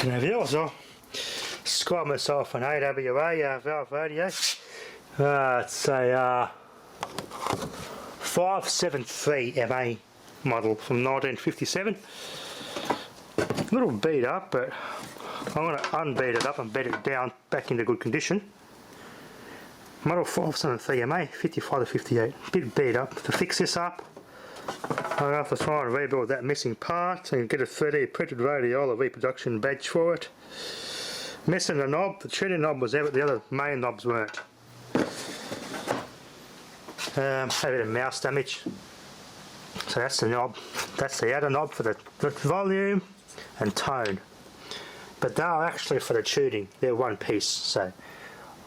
Now viewers, I'll squad myself an AWA valve radio. It's a 573 MA model from 1957. A little beat up, but I'm going to unbeat it up and beat it down back into good condition. Model 573 MA, 55 to 58. A bit beat up. To fix this up, I'll have to try and rebuild that missing part and get a 3D printed radiola reproduction badge for it. Missing the knob, the tuning knob was there but the other main knobs weren't. Had a bit of mouse damage. So that's the knob, that's the outer knob for the volume and tone. But they are actually for the tuning, they're one piece. So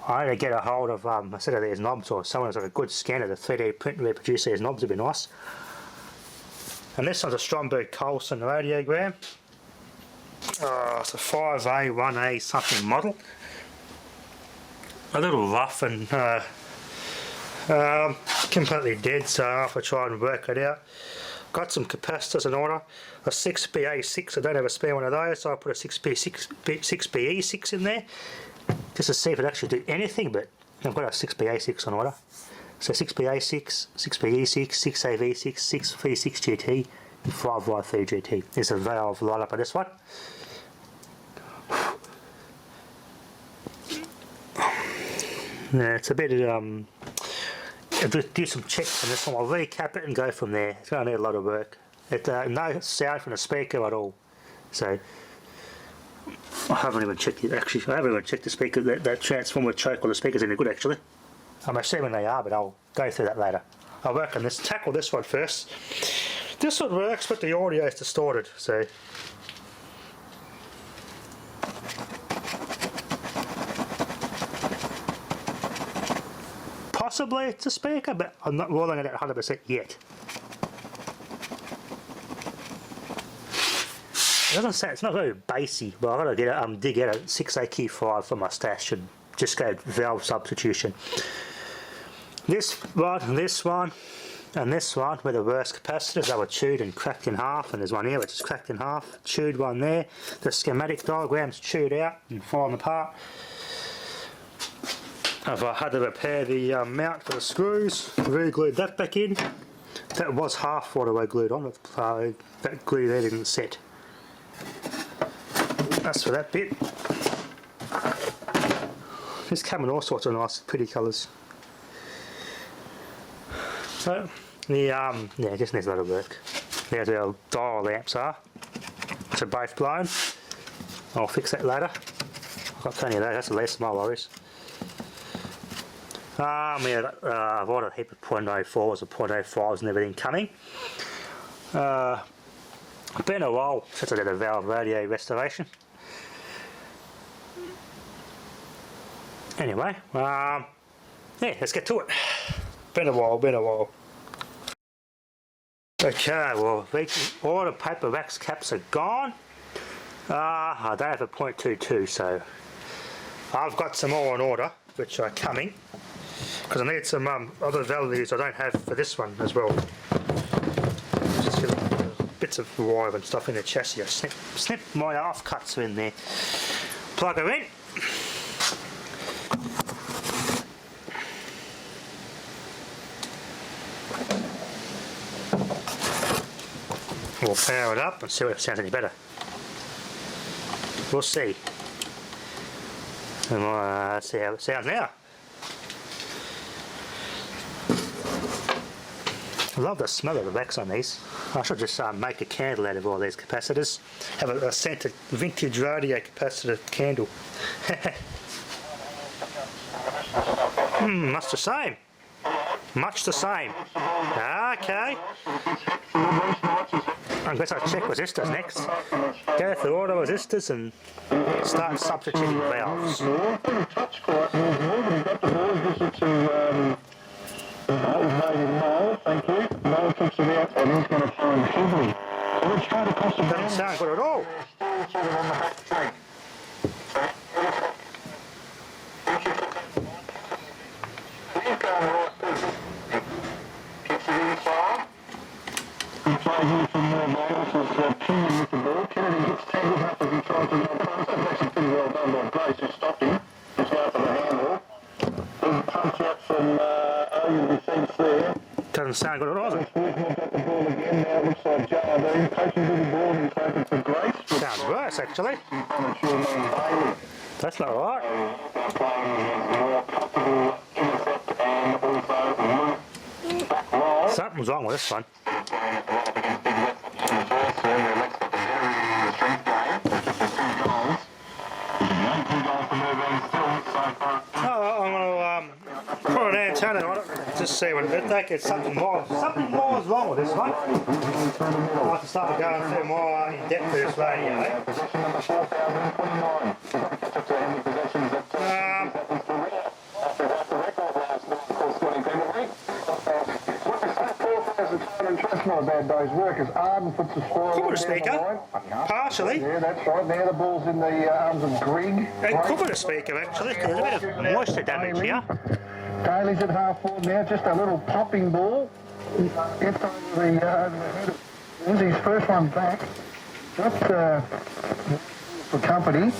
I need to get a hold of a set of these knobs, or someone who's got a good scanner to 3D print and reproduce these knobs would be nice. And this one's a Stromberg Colson radiogram. It's a 5A, 1A something model. A little rough and completely dead, so I'll have to try and work it out. Got some capacitors in order. A 6BA6, I don't have a spare one of those, so I'll put a 6BE6 in there just to see if it actually do anything, but I've got a 6BA6 on order. So 6BA6, 6BE6, 6AV6, 6V6GT, and 5Y3GT. There's a valve light up on this one. Yeah, it's a bit of, do some checks on this one. I'll recap it and go from there. It's going to need a lot of work. No sound from the speaker at all. So I haven't even checked it. Actually, I haven't even checked the speaker. That transformer choke on the speaker's any good actually. I'm assuming they are, but I'll go through that later. I'll work on this. Tackle this one first. This one works, but the audio is distorted. So possibly it's a speaker, but I'm not ruling it at 100% yet. It doesn't say, it's not very bassy, but I've got to get dig out a 6AQ5 from my stash and just go valve substitution. This one, and this one, and this one were the worst capacitors. They were chewed and cracked in half, and there's one here which is cracked in half, chewed one there. The schematic diagram's chewed out and fallen apart. I've had to repair the mount for the screws, re-glued that back in. That was half what I glued on, that glue there didn't set. That's for that bit. This came in all sorts of nice, pretty colours. So, yeah, it just needs a lot of work. There's where our dial lamps are, which are both blown. I'll fix that later. I've got plenty of those, that's the least of my worries. Yeah, I've ordered a heap of .04s and .05s and everything coming. Been a while since I did a valve radio restoration. Anyway, yeah, let's get to it. Been a while. Okay, well, all the paper wax caps are gone. I don't have a .22, so I've got some more on order, which are coming. Because I need some other values I don't have for this one as well. Just bits of wire and stuff in the chassis. I snip my half cuts in there. Plug her in. We'll power it up and see if it sounds any better. We'll see. And we'll see how it sounds now. I love the smell of the wax on these. I should just make a candle out of all these capacitors. Have a scented vintage radio capacitor candle. Much the same. Much the same. Okay. I guess I'll check resistors next. Go through all the resistors and start substituting valves. Thank you. No fix it out, and he's going to find heavily. Let's try to cross the doesn't sound good at all. He tries in some more valves, so it's tuning with the ball. Kennedy gets tangled up as he tries That's actually pretty well done by Grace, who stopped him. Just out for the handle. There's a punch out from AWA there. Doesn't sound good at all, does it? Got the ball again. Now it looks like JRB poking to the ball and he's hoping for Grace. Sounds worse, actually. On a sure man Bailey. That's not right. They're playing more comfortable intercept and also move back low. Something's wrong with this one. Oh, I'm going to put an antenna on it, just see what it think it's something more is wrong with this one. I'll have to start going through more in depth with this radio. Not a bad day's work as Arden puts the score Could on put a speaker, partially. Yeah, that's right. Now the ball's in the arms of Grigg. It could put a speaker actually, because there's a bit of moisture damage here. Daly's at half forward now, just a little popping ball. Gets over the head of his first one back. That's for company.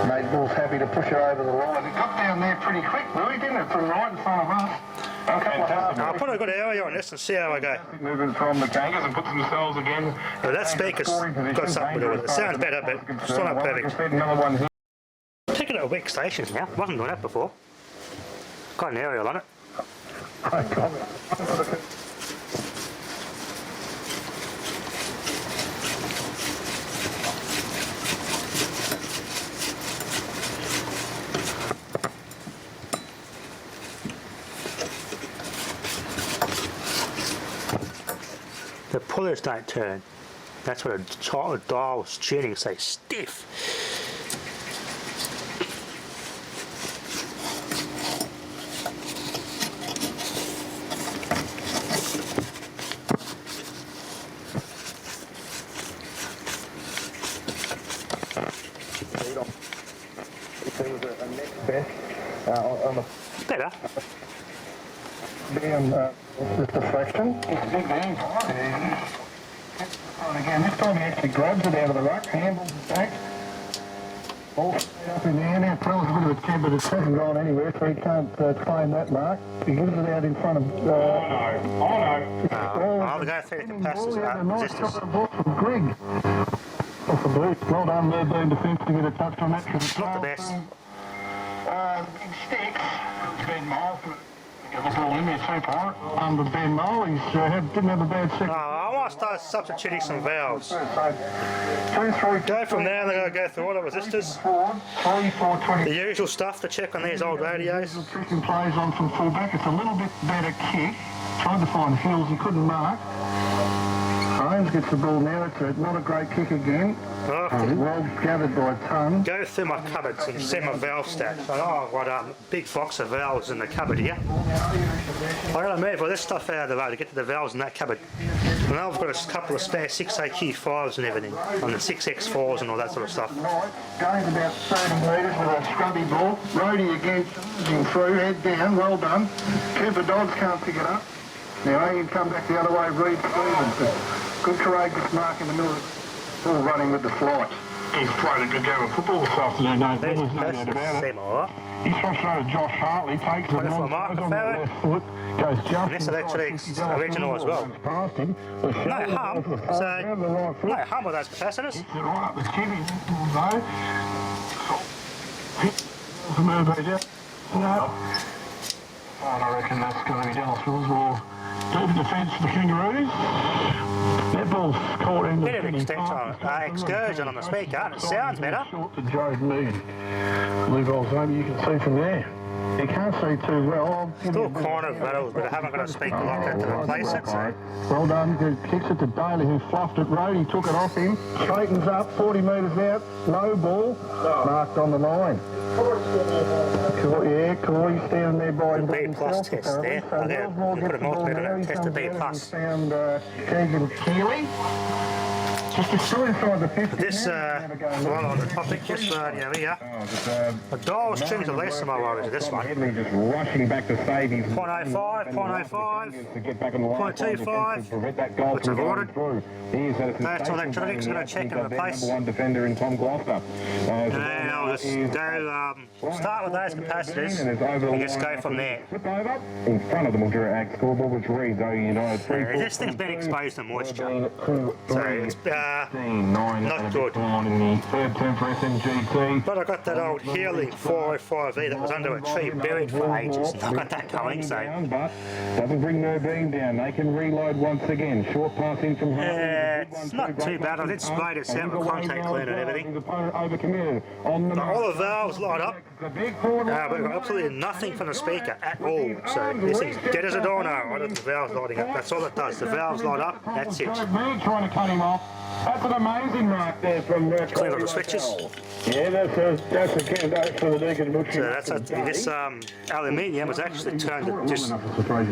Mate Ball's happy to push it over the line. It got down there pretty quick, Louis, didn't it? From right in front of us. I'll put a good area on this and see how I go. Moving from the Kangas and puts themselves again. Well, that speaker's got something to do with it. It sounds better, but still not perfect. Picking up weak stations now. Wasn't doing that before. Got an aerial on it. The pullers don't turn. That's what a dial's tuning say, stiff. Better. Just a fraction. It's a big man. Again, this time he actually grabs it out of the ruck, handles it back. Ball straight up in the air. Now throws a bit of a jab, but it hasn't gone anywhere, so he can't claim that mark. He gives it out in front of... I'll go through the capacitors. Resistors. Ball from Grigg. Off the boot. Well done there, Boone Defence, to get a touch on that. Not the best. Big sticks. Ben Mole. Get the ball in there too, Pirate. But Ben Mole, he didn't have a bad second. I want to start substituting some valves. So, 2, 3, Go from there and then go through all the resistors. 3, 4, 20. The usual stuff to check on these old radios. Tricking plays on from fullback. It's a little bit better kick. Tried to find Hills, he couldn't mark. Holmes gets the ball now. It's not a great kick again. Well gathered by Ton. Go through my cupboards and see my valve stack. I know I've got a big box of valves in the cupboard here. I've got to move all this stuff out of the way to get to the valves in that cupboard. And now I've got a couple of spare 6AQ5s and everything, and the 6X4s and all that sort of stuff. Gains about 30 metres with a scrubby ball. Rhodey again charging through, head down, well done. Cooper Dodds can't pick it up. Now he can come back the other way, Reed Stevens. Good courageous mark in the middle, still running with the flight. He's played a good game of football this afternoon, no doubt about it. He's thrust through to Josh Hartley, takes it on the left foot, goes jumping. This is actually original as well. Past him. No harm, so no harm with those capacitors. Hits it right up the chimney, though. No. And I reckon that's going to be Dallas Wills will do the defence for the Kangaroos. That ball's caught in the bit of excursion on the speaker, and it sounds better. Short to Joe Mead. Blue balls over, you can see from there. You can't see too well. Still corner battles, but I haven't got a speaker like that to replace it. So. Well done. Good. Kicks it to Daly, who fluffed it. Rhodey took it off him. Straightens up, 40 metres out. Low ball. Marked on the line. Cool, yeah, cool. He's down there by B plus test there. I'll put a multimeter on that, test a B plus. Found Keegan Keeley. Still inside the 50. This, while on the topic, this radio here, the dial was tuned to less than my worries with this one. Just rushing back to save his 0.05, 0.05, to get back on the line. 0.25, prevent that goal which from avoided. going through. That's electronics, going to check and replace. Number one defender in Tom Gloucester. And I'll just go, start with those capacitors and just go from there. Flip over in front of the Mildura Ag scoreboard, which reads AWA United 3. This thing's been exposed to moisture, so it's not good. In the third term for SMGT. But I got that old healing 405E that was under a tree buried for ages. I got that coming, so But doesn't bring no beam down. They can reload once again. Short pass in from it's not too bad. I did spray this out with contact cleaner and everything. All the valves light up. We've got absolutely nothing from the speaker at all. So this thing's dead as a doornail. Right, the valves lighting up. That's all it does. The valves light up. That's it. Trying to cut him off. That's an amazing mark there from Clean up the switches. Yeah, that's a candidate for the Deacon Butcher. So that's this aluminium was actually turned to just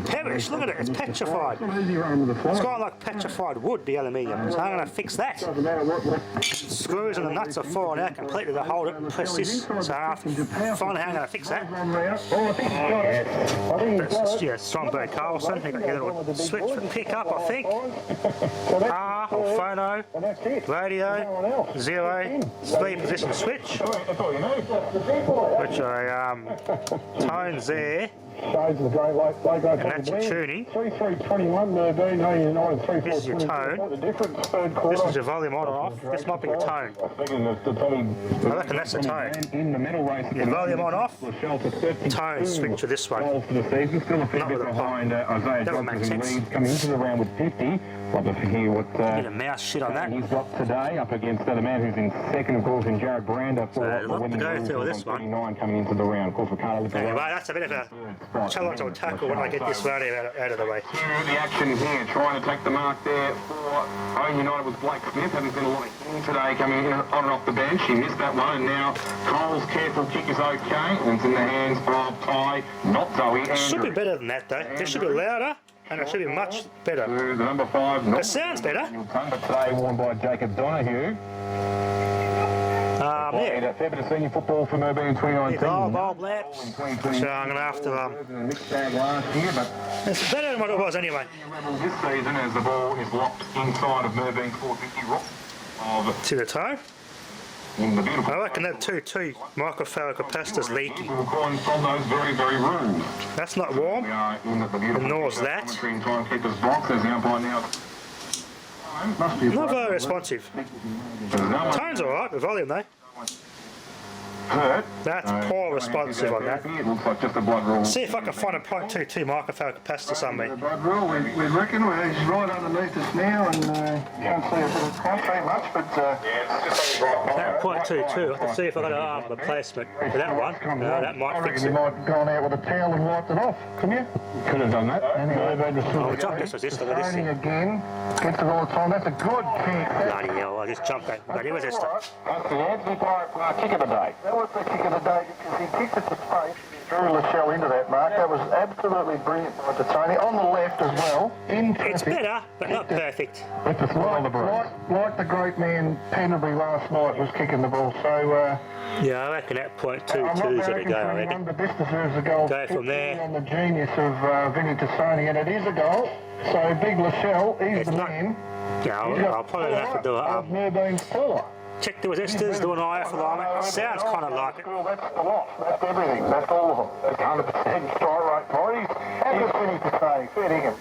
perish. Look at it, it's petrified. It's got like petrified wood, the aluminium. So I'm going to fix that. Screws and the nuts are falling out completely to hold it and press this. So I have to find out how I'm going to fix that. That's Stromberg Carlson. He got a little switch for pick up, I think. R or phono, radio, 0, 3 position switch, which I tones there, and that's your tuning. This is your tone. This is your volume on or off. This might be your tone. I reckon that's the tone. Your volume on off, tone switch to this one. Not with a pop. That would make sense. Coming into the round with 50. Love to hear what Bit of mouse shit on that. he's got today up against the man who's in second, of course, in Jared Brander for a lot to go through with this one. 39 coming into the round. Of course, Anyway, that's a bit of a challenge I'll tackle when I get this radio out of the way. the action here, trying to take the mark there for Owen United with Blake Smith. Hasn't been a lot of in today coming in on and off the bench. He missed that one, and now Cole's careful kick is okay. And it's in the hands of Ty, not Zoe. It should be better than that though. This should be louder and it should be much better. The number 5. It sounds better. But today worn by Jacob Donahue. Yeah. A fair bit of senior football from Urban in 2019. Bulb laps. So I'm going to have to. It's better than what it was anyway. This season, as the ball is locked inside of Merbean's 450 rock. See the toe? I reckon that 2 microfarad capacitor's leaky. From those very, very rooms. That's not warm. Nor is that. Not very responsive. Tone's alright, the volume though. That's poor responsive on that. See if I can find a 0.22 microfarad capacitor somewhere. Blood rule, we reckon he's right underneath us now, and can't see it. Can't see much, but that 0.22, I can see if I got an arm replacement for that one. That might fix it. You might have gone out with a towel and wiped it off, couldn't you? Could have done that. I'll jump this resistor with this thing. Again, gets it all the time. That's a good kick. Bloody hell, I just jumped that bloody resistor. That's the Anthony Pirate kick of the day. That was the kick of the day because he kicked it to space. Drew Lachelle into that mark. That was absolutely brilliant by Tony. On the left as well. It's better, but not perfect. Like the great man Penderbury last night was kicking the ball. So yeah, I reckon that 0.22 is going to go, I reckon. But this deserves a goal. Go from there. On the genius of Vinny Tassoni, and it is a goal. So Big Lachelle is the man. Yeah, I'll probably have to do it. Merbean's 4. Check the resistors, do an IF alignment. Sounds kind of like it. That's the lot. That's everything. That's all of them. That's 100% strike rate for it. And just Vinny Tassoni. Fair dinkum.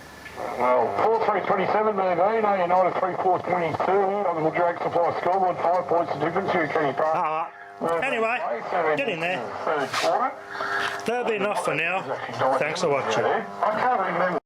Well, 4-3-27, Merbean, United 3-4-22. On the Drag Supply scoreboard, 5 points the difference here, Kenny Park. Anyway, get in there. That'll be enough for now. Thanks for watching. I can't remember.